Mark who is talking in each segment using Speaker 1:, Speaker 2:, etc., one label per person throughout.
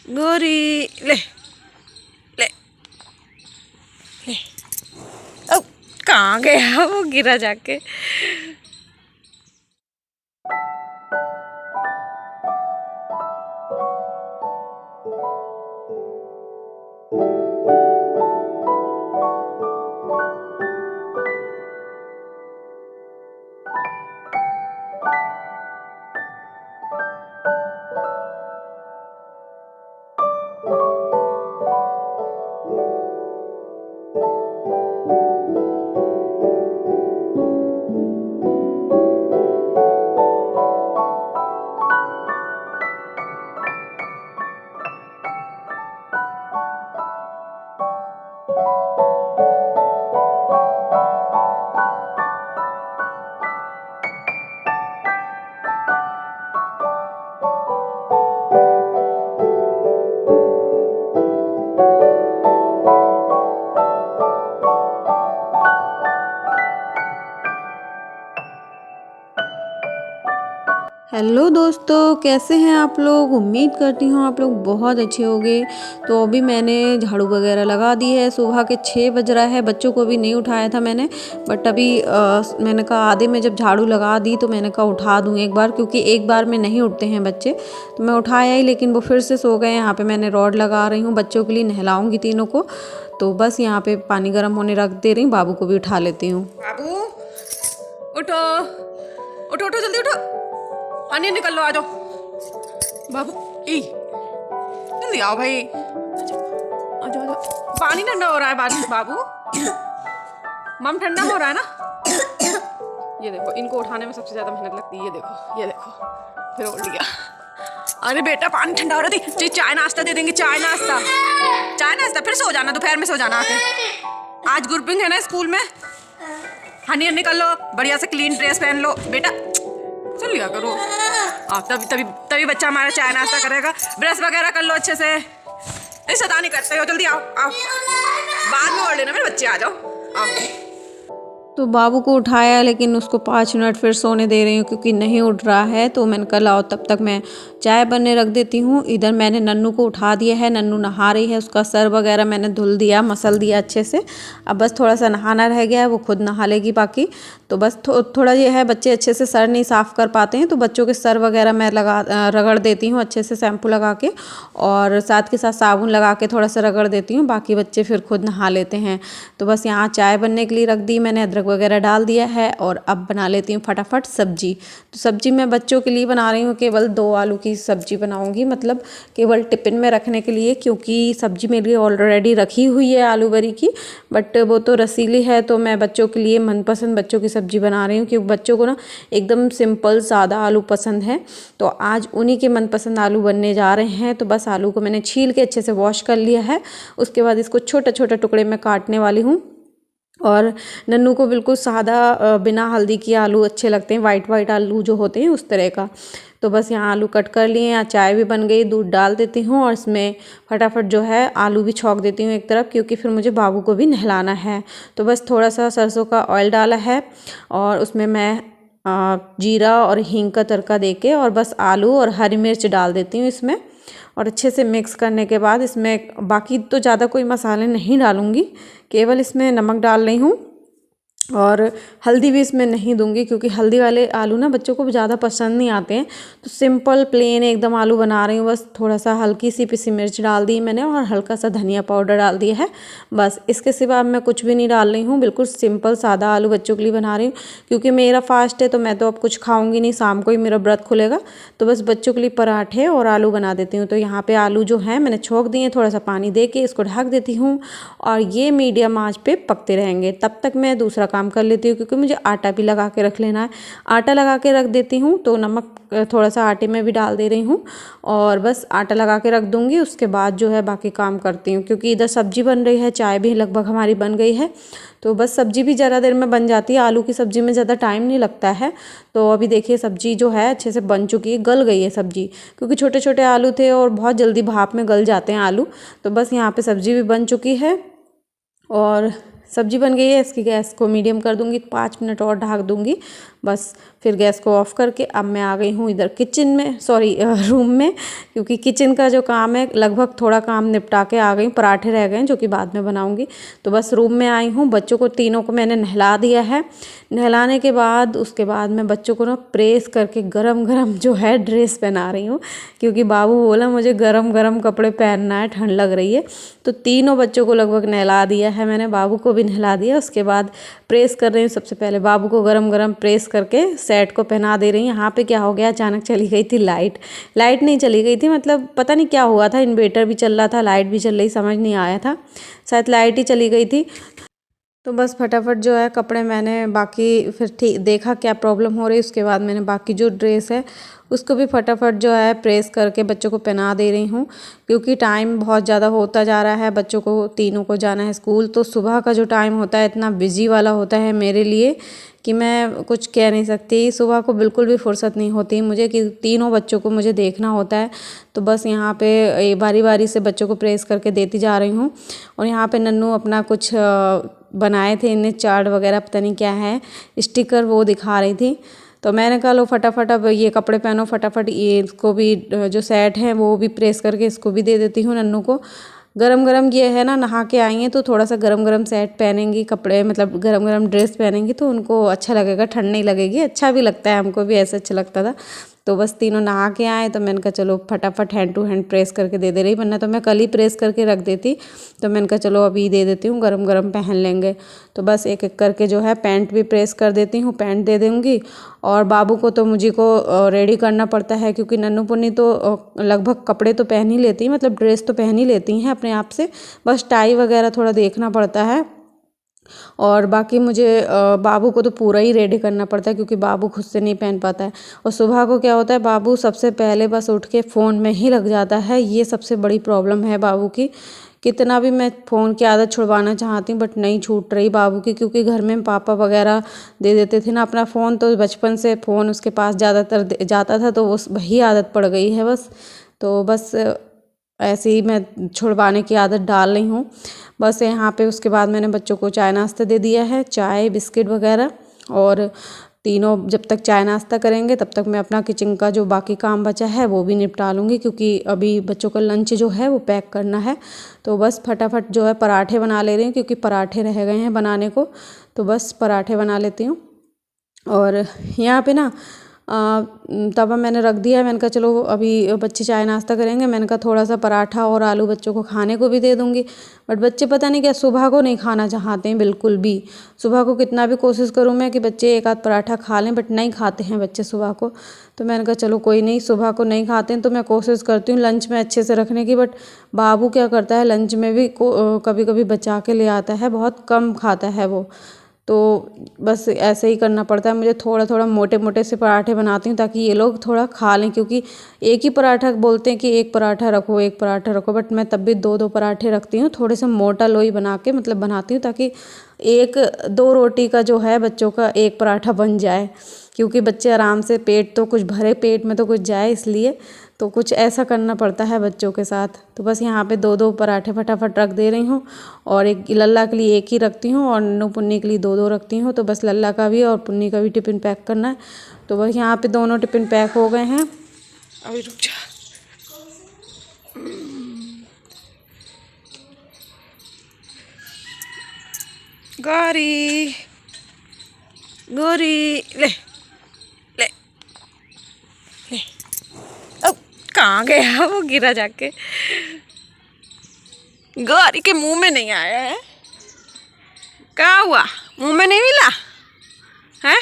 Speaker 1: गोरी ले ले ले। ओ कहाँ गया वो, गिरा जाके। हेलो दोस्तों, कैसे हैं आप लोग। उम्मीद करती हूँ आप लोग बहुत अच्छे होंगे। तो अभी मैंने झाड़ू वगैरह लगा दी है। सुबह के 6 बज रहा है। बच्चों को अभी नहीं उठाया था मैंने, बट अभी मैंने कहा आधे में जब झाड़ू लगा दी तो मैंने कहा उठा दूँ एक बार, क्योंकि एक बार में नहीं उठते हैं बच्चे। तो मैं उठाया ही, लेकिन वो फिर से सो गए। यहाँ पर मैंने रॉड लगा रही हूँ, बच्चों के लिए नहलाऊँगी तीनों को। तो बस यहाँ पर पानी गर्म होने रख दे रही हूँ। बाबू को भी उठा लेती हूँ। बाबू उठो उठो उठो, जल्दी उठो, पानी निकल लो, आ जाओ। बाबू ई जल्दी आओ भाई, आ जाओ आ जाओ। पानी ठंडा हो रहा है बाबू। मम ठंडा हो रहा है ना। ये देखो, इनको उठाने में सबसे ज्यादा मेहनत लगती है। ये देखो फिर उठ गया। अरे बेटा पानी ठंडा हो रहा थी। चाय नाश्ता दे देंगे, चाय नाश्ता फिर सो जाना, दोपहर में सो जाना आके। आज ग्रुपिंग है ना स्कूल में। हनी निकल लो, बढ़िया से क्लीन ड्रेस पहन लो बेटा, चल लिया करो। तभी बच्चा हमारा चाय नाश्ता करेगा। ब्रश वगैरह कर लो अच्छे से। नहीं शैतानी करते हो, जल्दी आओ आओ, बाद में ओढ़ लेना मेरे बच्चे, आ जाओ आओ। तो बाबू को उठाया, लेकिन उसको 5 मिनट फिर सोने दे रही हूँ क्योंकि नहीं उठ रहा है। तो मैंने कहा लाओ तब तक मैं चाय बनने रख देती हूँ। इधर मैंने नन्नू को उठा दिया है। नन्नू नहा रही है, उसका सर वगैरह मैंने धुल दिया, मसल दिया अच्छे से। अब बस थोड़ा सा नहाना रह गया है, वो खुद नहा लेगी बाकी। तो बस थोड़ा ये है, बच्चे अच्छे से सर नहीं साफ़ कर पाते हैं, तो बच्चों के सर वगैरह मैं रगड़ देती हूँ अच्छे से शैम्पू लगा के, और साथ के साथ साबुन लगा के थोड़ा सा रगड़ देती हूँ। बाकी बच्चे फिर खुद नहा लेते हैं। तो बस यहाँ चाय बनने के लिए रख दी मैंने, अदरक वगैरह डाल दिया है। और अब बना लेती हूँ फटाफट सब्जी। तो सब्जी मैं बच्चों के लिए बना रही हूँ, केवल 2 आलू की सब्जी बनाऊँगी, मतलब केवल टिफ़िन में रखने के लिए, क्योंकि सब्जी मेरी ऑलरेडी रखी हुई है आलू बरी की, बट वो तो रसीली है। तो मैं बच्चों के लिए मनपसंद बच्चों की सब्जी बना रही हूँ, क्योंकि बच्चों को ना एकदम सिंपल सादा आलू पसंद है। तो आज उन्हीं के मनपसंद आलू बनने जा रहे हैं। तो बस आलू को मैंने छील के अच्छे से वॉश कर लिया है। उसके बाद इसको छोटे छोटे टुकड़े में काटने वाली हूँ। और नन्नू को बिल्कुल सादा बिना हल्दी के आलू अच्छे लगते हैं, वाइट आलू जो होते हैं उस तरह का। तो बस यहाँ आलू कट कर लिए। यहाँ चाय भी बन गई, दूध डाल देती हूँ और इसमें फटाफट जो है आलू भी छौंक देती हूँ एक तरफ, क्योंकि फिर मुझे बाबू को भी नहलाना है। तो बस थोड़ा सा सरसों का ऑयल डाला है और उसमें मैं जीरा और हींग का तड़का देके और बस आलू और हरी मिर्च डाल देती हूँ इसमें। और अच्छे से मिक्स करने के बाद इसमें बाकी तो ज़्यादा कोई मसाले नहीं डालूँगी, केवल इसमें नमक डाल रही हूँ। और हल्दी भी इसमें नहीं दूंगी, क्योंकि हल्दी वाले आलू ना बच्चों को ज़्यादा पसंद नहीं आते हैं। तो सिंपल प्लेन एकदम आलू बना रही हूँ। बस थोड़ा सा हल्की सी पिसी मिर्च डाल दी मैंने और हल्का सा धनिया पाउडर डाल दिया है। बस इसके सिवा मैं कुछ भी नहीं डाल रही हूँ। बिल्कुल सिंपल सादा आलू बच्चों के लिए बना रही हूँ, क्योंकि मेरा फास्ट है तो मैं तो अब कुछ खाऊंगी नहीं, शाम को ही मेरा व्रत खुलेगा। तो बस बच्चों के लिए पराठे और आलू बना देती हूँ। तो यहाँ पर आलू जो है मैंने छोंक दिए, थोड़ा सा पानी दे के इसको ढक देती हूँ और ये मीडियम आँच पे पकते रहेंगे। तब तक मैं दूसरा काम कर लेती हूँ, क्योंकि मुझे आटा भी लगा के रख लेना है। आटा लगा के रख देती हूँ, तो नमक थोड़ा सा आटे में भी डाल दे रही हूँ और बस आटा लगा के रख दूँगी। उसके बाद जो है बाकी काम करती हूँ, क्योंकि इधर सब्जी बन रही है, चाय भी लगभग हमारी बन गई है। तो बस सब्जी भी ज़रा देर में बन जाती है। आलू की सब्ज़ी में ज़्यादा टाइम नहीं लगता है। तो अभी देखिए सब्ज़ी जो है अच्छे से बन चुकी है, गल गई है सब्ज़ी, क्योंकि छोटे छोटे आलू थे और बहुत जल्दी भाप में गल जाते हैं आलू। तो बस यहाँ पे सब्ज़ी भी बन चुकी है और सब्जी बन गई है। इसकी गैस को मीडियम कर दूंगी, 5 मिनट और ढक दूंगी। बस फिर गैस को ऑफ़ करके अब मैं आ गई हूँ इधर किचन में, सॉरी रूम में, क्योंकि किचन का जो काम है लगभग थोड़ा काम निपटा के आ गई। पराठे रह गए जो कि बाद में बनाऊँगी। तो बस रूम में आई हूँ। बच्चों को तीनों को मैंने नहला दिया है। नहलाने के बाद उसके बाद मैं बच्चों को ना प्रेस करके गरम गरम जो है ड्रेस पहना रही हूँ, क्योंकि बाबू बोला मुझे गरम गरम कपड़े पहनना है, ठंड लग रही है। तो तीनों बच्चों को लगभग नहला दिया है मैंने, बाबू को भी नहला दिया। उसके बाद प्रेस कर रही हूँ। सबसे पहले बाबू को गरम गरम प्रेस करके सेट को पहना दे रही हूँ। यहाँ पे क्या हो गया, अचानक चली गई थी लाइट नहीं चली गई थी, मतलब पता नहीं क्या हुआ था, इन्वर्टर भी चल रहा था, लाइट भी चल रही, समझ नहीं आया था, शायद लाइट ही चली गई थी। तो बस फटाफट जो है कपड़े मैंने बाकी फिर ठीक देखा क्या प्रॉब्लम हो रही, उसके बाद मैंने बाकी जो ड्रेस है उसको भी फटाफट जो है प्रेस करके बच्चों को पहना दे रही हूँ, क्योंकि टाइम बहुत ज़्यादा होता जा रहा है। बच्चों को तीनों को जाना है स्कूल, तो सुबह का जो टाइम होता है इतना बिजी वाला होता है मेरे लिए कि मैं कुछ कह नहीं सकती। सुबह को बिल्कुल भी फुर्सत नहीं होती मुझे, कि तीनों बच्चों को मुझे देखना होता है। तो बस यहाँ पे बारी बारी से बच्चों को प्रेस करके देती जा रही हूँ। और यहाँ पे नन्नू अपना कुछ बनाए थे, इन्हें चार्ट वगैरह पता नहीं क्या है, स्टिकर, वो दिखा रही थी। तो मैंने कहा लो फटाफट अब ये कपड़े पहनो, फटाफट ये इसको भी जो सेट है वो भी प्रेस करके इसको भी दे देती हूँ नन्नू को। गरम गरम ये है ना, नहा के आई हैं तो थोड़ा सा गरम गरम सेट पहनेंगी कपड़े, मतलब गरम गरम ड्रेस पहनेंगी तो उनको अच्छा लगेगा, ठंड नहीं लगेगी, अच्छा भी लगता है, हमको भी ऐसा अच्छा लगता था। तो बस तीनों नहा के आए तो मैंने कहा चलो फटाफट हैंड टू हैंड प्रेस करके दे रही, वरना तो मैं कल ही प्रेस करके रख देती। तो मैंने कहा चलो अभी दे देती हूँ, गरम गरम पहन लेंगे। तो बस एक एक करके जो है पैंट भी प्रेस कर देती हूँ, पैंट दे दूँगी। और बाबू को तो मुझे को रेडी करना पड़ता है, क्योंकि नन्नू पुन्नी तो लगभग कपड़े तो पहन ही लेती हैं, मतलब ड्रेस तो पहन ही लेती हैं अपने आप से, बस टाई वगैरह थोड़ा देखना पड़ता है। और बाकी मुझे बाबू को तो पूरा ही रेडी करना पड़ता है, क्योंकि बाबू खुद से नहीं पहन पाता है। और सुबह को क्या होता है, बाबू सबसे पहले बस उठ के फ़ोन में ही लग जाता है, ये सबसे बड़ी प्रॉब्लम है बाबू की। कितना भी मैं फ़ोन की आदत छुड़वाना चाहती हूँ बट नहीं छूट रही बाबू की, क्योंकि घर में पापा वगैरह दे देते थे ना अपना फ़ोन, तो बचपन से फ़ोन उसके पास ज़्यादातर जाता था, तो उस वही आदत पड़ गई है बस। तो बस ऐसे ही मैं छुड़वाने की आदत डाल रही हूँ। बस यहाँ पे उसके बाद मैंने बच्चों को चाय नाश्ता दे दिया है, चाय बिस्किट वगैरह। और तीनों जब तक चाय नाश्ता करेंगे तब तक मैं अपना किचन का जो बाकी काम बचा है वो भी निपटा लूँगी, क्योंकि अभी बच्चों का लंच जो है वो पैक करना है। तो बस फटाफट जो है पराठे बना ले रही हूँ, क्योंकि पराठे रह गए हैं बनाने को, तो बस पराठे बना लेती हूँ। और यहाँ पे ना तवा मैंने रख दिया है, मैंने कहा चलो अभी बच्चे चाय नाश्ता करेंगे, मैंने कहा थोड़ा सा पराठा और आलू बच्चों को खाने को भी दे दूँगी। बट बच्चे पता नहीं क्या सुबह को नहीं खाना चाहते हैं बिल्कुल भी। सुबह को कितना भी कोशिश करूँ मैं कि बच्चे एक आध पराठा खा लें, बट नहीं खाते हैं बच्चे सुबह को। तो मैंने कहा चलो कोई नहीं, सुबह को नहीं खाते हैं तो मैं कोशिश करती हूँ लंच में अच्छे से रखने की। बट बाबू क्या करता है, लंच में भी कभी कभी बचा के ले आता है, बहुत कम खाता है वो। तो बस ऐसे ही करना पड़ता है मुझे, थोड़ा थोड़ा मोटे मोटे से पराठे बनाती हूँ ताकि ये लोग थोड़ा खा लें, क्योंकि एक ही पराठा बोलते हैं कि एक पराठा रखो एक पराठा रखो, बट मैं तब भी दो दो पराठे रखती हूँ, थोड़े से मोटा लोई बना के मतलब बनाती हूँ, ताकि एक दो रोटी का जो है बच्चों का एक पराठा बन जाए, क्योंकि बच्चे आराम से पेट तो कुछ भरे पेट में तो कुछ जाए, इसलिए तो कुछ ऐसा करना पड़ता है बच्चों के साथ। तो बस यहाँ पे दो दो पराठे फटाफट रख दे रही हूँ, और एक लल्ला के लिए एक ही रखती हूँ और नन्नू पुन्नी के लिए दो दो रखती हूँ। तो बस लल्ला का भी और पुन्नी का भी टिफ़िन पैक करना है। तो बस यहाँ पे दोनों टिफ़िन पैक हो गए हैं। अभी रुक जा, गौरी गौरी ले ले ले, अब कहाँ गया वो, गिरा जाके, गौरी के मुंह में नहीं आया है, क्या हुआ, मुंह में नहीं मिला है,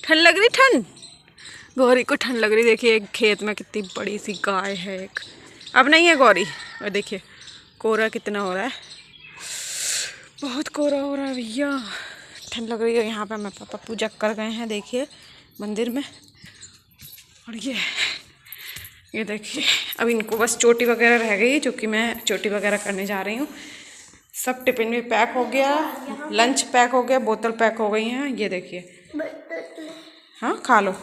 Speaker 1: ठंड लग रही, ठंड, गौरी को ठंड लग रही। देखिए खेत में कितनी बड़ी सी गाय है एक, अब नहीं है गौरी। और देखिए कोहरा कितना हो रहा है, बहुत कोहरा हो रहा है भैया, ठंड लग रही है। यहाँ पे हमारे पापा पूजा कर गए हैं देखिए मंदिर में। और ये देखिए अब इनको बस चोटी वगैरह रह गई, जो कि मैं चोटी वगैरह करने जा रही हूँ। सब टिफिन भी पैक हो गया, लंच पैक हो गया, बोतल पैक हो गई हैं, ये देखिए। हाँ खा लो,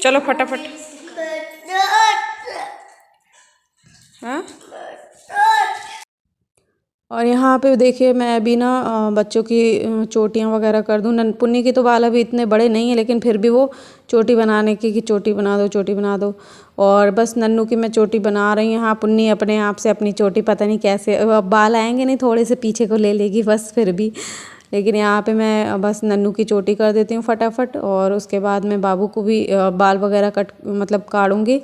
Speaker 1: चलो फटाफट। हाँ और यहाँ पे देखिए मैं अभी ना बच्चों की चोटियाँ वगैरह कर दूँ। पुन्नी की तो बाल अभी इतने बड़े नहीं है, लेकिन फिर भी वो चोटी बनाने की कि चोटी बना दो, चोटी बना दो। और बस नन्नू की मैं चोटी बना रही हूँ। हाँ, पुन्नी अपने आप से अपनी चोटी पता नहीं कैसे, अब बाल आएंगे नहीं, थोड़े से पीछे को ले लेगी बस फिर भी। लेकिन यहाँ पे मैं बस नन्नू की चोटी कर देती हूँ फटाफट, और उसके बाद मैं बाबू को भी बाल वगैरह कट मतलब काटूँगी।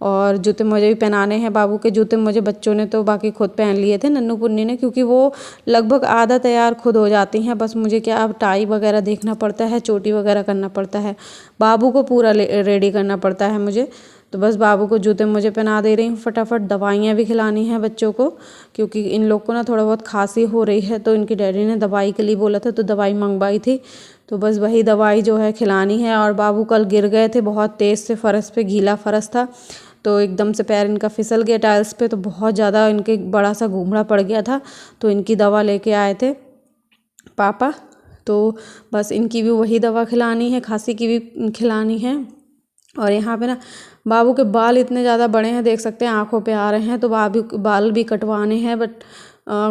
Speaker 1: और जूते मुझे भी पहनाने हैं। बाबू के जूते मुझे बच्चों ने तो बाकी खुद पहन लिए थे, नन्नू पुन्नी ने, क्योंकि वो लगभग आधा तैयार खुद हो जाती हैं। बस मुझे क्या अब टाई वगैरह देखना पड़ता है, चोटी वगैरह करना पड़ता है, बाबू को पूरा रेडी करना पड़ता है मुझे। तो बस बाबू को जूते मुझे पहना दे रही हूँ फटाफट। दवाइयाँ भी खिलानी है बच्चों को, क्योंकि इन लोग को ना थोड़ा बहुत खांसी हो रही है, तो इनकी डैडी ने दवाई के लिए बोला था, तो दवाई मंगवाई थी। तो बस वही दवाई जो है खिलानी है। और बाबू कल गिर गए थे बहुत तेज़ से फर्श पे, गीला फर्श था, तो एकदम से पैर इनका फिसल गया टाइल्स पे, तो बहुत ज़्यादा इनके बड़ा सा घूमड़ा पड़ गया था। तो इनकी दवा लेके आए थे पापा। तो बस इनकी भी वही दवा खिलानी है, खांसी की भी खिलानी है। और यहाँ पे ना बाबू के बाल इतने ज़्यादा बड़े हैं, देख सकते हैं आँखों पे आ रहे हैं, तो बाल भी कटवाने हैं। बट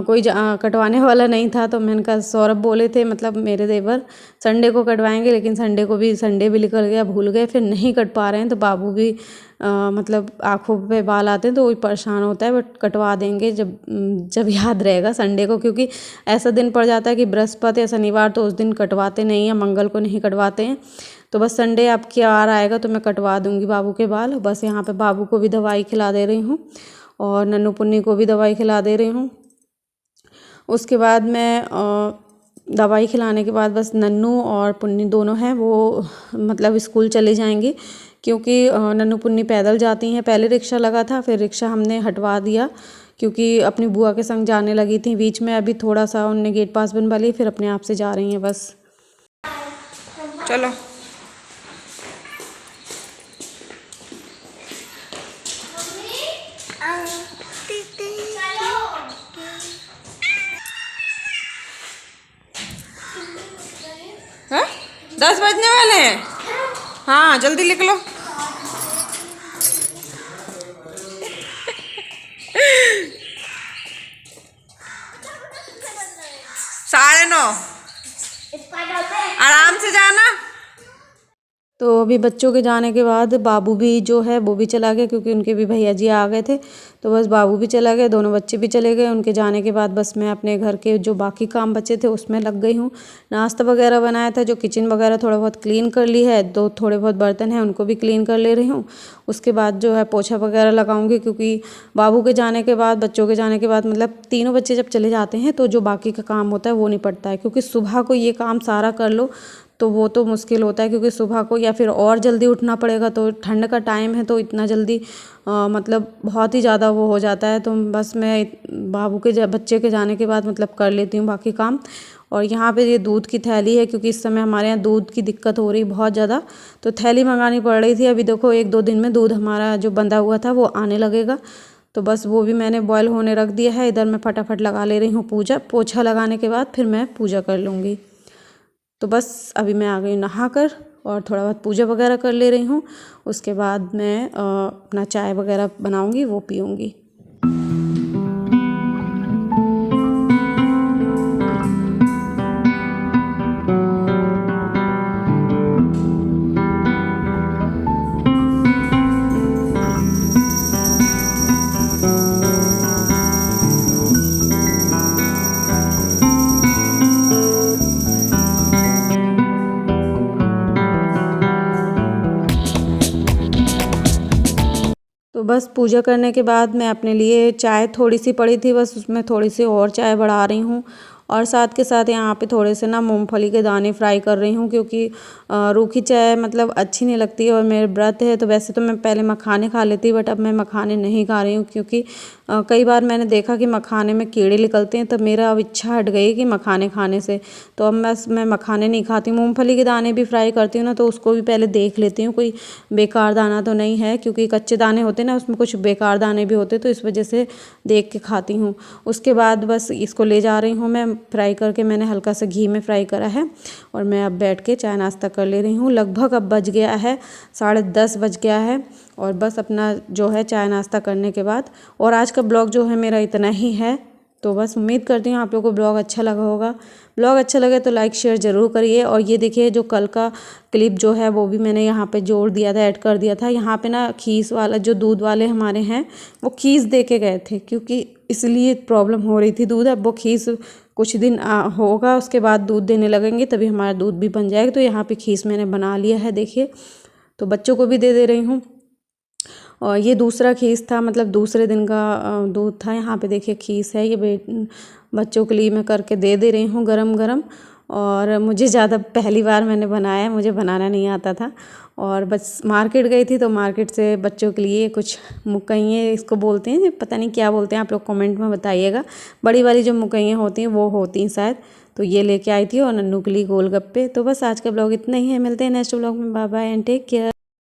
Speaker 1: कोई कटवाने वाला नहीं था, तो मैंने कहा, सौरभ बोले थे मतलब मेरे देवर संडे को कटवाएंगे, लेकिन संडे भी निकल गया, भूल गए, फिर नहीं कट पा रहे हैं। तो बाबू भी मतलब आँखों पे बाल आते हैं तो वही परेशान होता है। बट कटवा देंगे जब जब याद रहेगा संडे को, क्योंकि ऐसा दिन पड़ जाता है कि बृहस्पति या शनिवार, तो उस दिन कटवाते नहीं हैं, मंगल को नहीं कटवाते हैं। तो बस संडे आपके आ आएगा तो मैं कटवा दूँगी बाबू के बाल। बस यहाँ पे बाबू को भी दवाई खिला दे रही हूँ, और नन्नू पुन्नी को भी दवाई खिला दे रही हूँ। उसके बाद मैं दवाई खिलाने के बाद बस नन्नू और पुन्नी दोनों हैं वो मतलब स्कूल चले जाएंगे, क्योंकि नन्नू पुन्नी पैदल जाती हैं। पहले रिक्शा लगा था, फिर रिक्शा हमने हटवा दिया, क्योंकि अपनी बुआ के संग जाने लगी थी। बीच में अभी थोड़ा सा उनने गेट पास बनवा लिया, फिर अपने आप से जा रही हैं बस। चलो हाँ? 10 बजने वाले हैं। हाँ जल्दी लिख लो। साढ़े 9। आराम से जाना। तो अभी बच्चों के जाने के बाद बाबू भी जो है वो भी चला गया, क्योंकि उनके भी भैया जी आ गए थे। तो बस बाबू भी चला गया, दोनों बच्चे भी चले गए। उनके जाने के बाद बस मैं अपने घर के जो बाकी काम बचे थे उसमें लग गई हूँ। नाश्ता वगैरह बनाया था, जो किचन वगैरह थोड़ा बहुत क्लीन कर ली है, थोड़े बहुत बर्तन हैं उनको भी क्लीन कर ले रही हूँ। उसके बाद जो है पोछा वगैरह लगाऊंगी, क्योंकि बाबू के जाने के बाद, बच्चों के जाने के बाद, मतलब तीनों बच्चे जब चले जाते हैं तो जो बाकी का काम होता है वो निपटता है। क्योंकि सुबह को ये काम सारा कर लो तो वो तो मुश्किल होता है, क्योंकि सुबह को या फिर और जल्दी उठना पड़ेगा। तो ठंड का टाइम है, तो इतना जल्दी मतलब बहुत ही ज़्यादा वो हो जाता है। तो बस मैं बाबू के बच्चे के जाने के बाद मतलब कर लेती हूँ बाकी काम। और यहाँ पे ये दूध की थैली है, क्योंकि इस समय हमारे यहाँ दूध की दिक्कत हो रही बहुत ज़्यादा, तो थैली मंगानी पड़ रही थी। अभी देखो 1-2 दिन में दूध हमारा जो बंधा हुआ था वो आने लगेगा। तो बस वो भी मैंने बॉयल होने रख दिया है। इधर मैं फटाफट लगा ले रही हूँ पोछा लगाने के बाद फिर मैं पूजा कर लूँगी। तो बस अभी मैं आ गई नहाकर, और थोड़ा बहुत पूजा वगैरह कर ले रही हूँ। उसके बाद मैं अपना चाय वगैरह बनाऊँगी, वो पीऊँगी। तो बस पूजा करने के बाद मैं अपने लिए चाय थोड़ी सी पड़ी थी, बस उसमें थोड़ी सी और चाय बढ़ा रही हूँ। और साथ के साथ यहाँ पे थोड़े से ना मूंगफली के दाने फ्राई कर रही हूँ, क्योंकि रूखी चाय मतलब अच्छी नहीं लगती है। और मेरे व्रत है, तो वैसे तो मैं पहले मखाने खा लेती, बट अब मैं मखाने नहीं खा रही हूँ, क्योंकि कई बार मैंने देखा कि मखाने में कीड़े निकलते हैं। तो मेरा अब इच्छा हट गई कि मखाने खाने से, तो अब मैं मखाने नहीं खाती। मूँगफली के दाने भी फ्राई करती हूँ ना, तो उसको भी पहले देख लेती हूँ कोई बेकार दाना तो नहीं है, क्योंकि कच्चे दाने होते हैं ना, उसमें कुछ बेकार दाने भी होते, तो इस वजह से देख के खाती हूँ। उसके बाद बस इसको ले जा रही हूँ मैं फ्राई करके। मैंने हल्का सा घी में फ्राई करा है, और मैं अब बैठ के चाय नाश्ता कर ले रही हूँ। लगभग अब बज गया है 10:30 बज गया है, और बस अपना जो है चाय नाश्ता करने के बाद। और आज का ब्लॉग जो है मेरा इतना ही है। तो बस उम्मीद करती हूँ आप लोगों को ब्लॉग अच्छा लगा होगा। ब्लॉग अच्छा लगे तो लाइक शेयर ज़रूर करिए। और ये देखिए जो कल का क्लिप जो है वो भी मैंने यहाँ पे जोड़ दिया था, ऐड कर दिया था। यहाँ पे ना खीस वाला जो दूध वाले हमारे हैं वो खीस दे के गए थे, क्योंकि इसलिए प्रॉब्लम हो रही थी दूध। अब वो खीस कुछ दिन होगा, उसके बाद दूध देने लगेंगे, तभी हमारा दूध भी बन जाएगा। तो यहाँ पे खीस मैंने बना लिया है देखिए, तो बच्चों को भी दे रही हूँ। और ये दूसरा खीस था, मतलब दूसरे दिन का दूध था। यहाँ पे देखिए खीस है, ये बच्चों के लिए मैं करके दे रही हूँ गरम गरम। और मुझे ज़्यादा पहली बार मैंने बनाया, मुझे बनाना नहीं आता था। और बस मार्केट गई थी, तो मार्केट से बच्चों के लिए कुछ मुकैयें इसको बोलते हैं, पता नहीं क्या बोलते हैं, आप लोग कमेंट में बताइएगा। बड़ी वाली जो मुकैयें होती हैं वो होती हैं शायद, तो ये लेके आई थी। और नन्नू के लिए गोलगप्पे। तो बस आज का ब्लॉग इतना ही है, मिलते हैं नेक्स्ट ब्लॉग में। Bye bye and take care.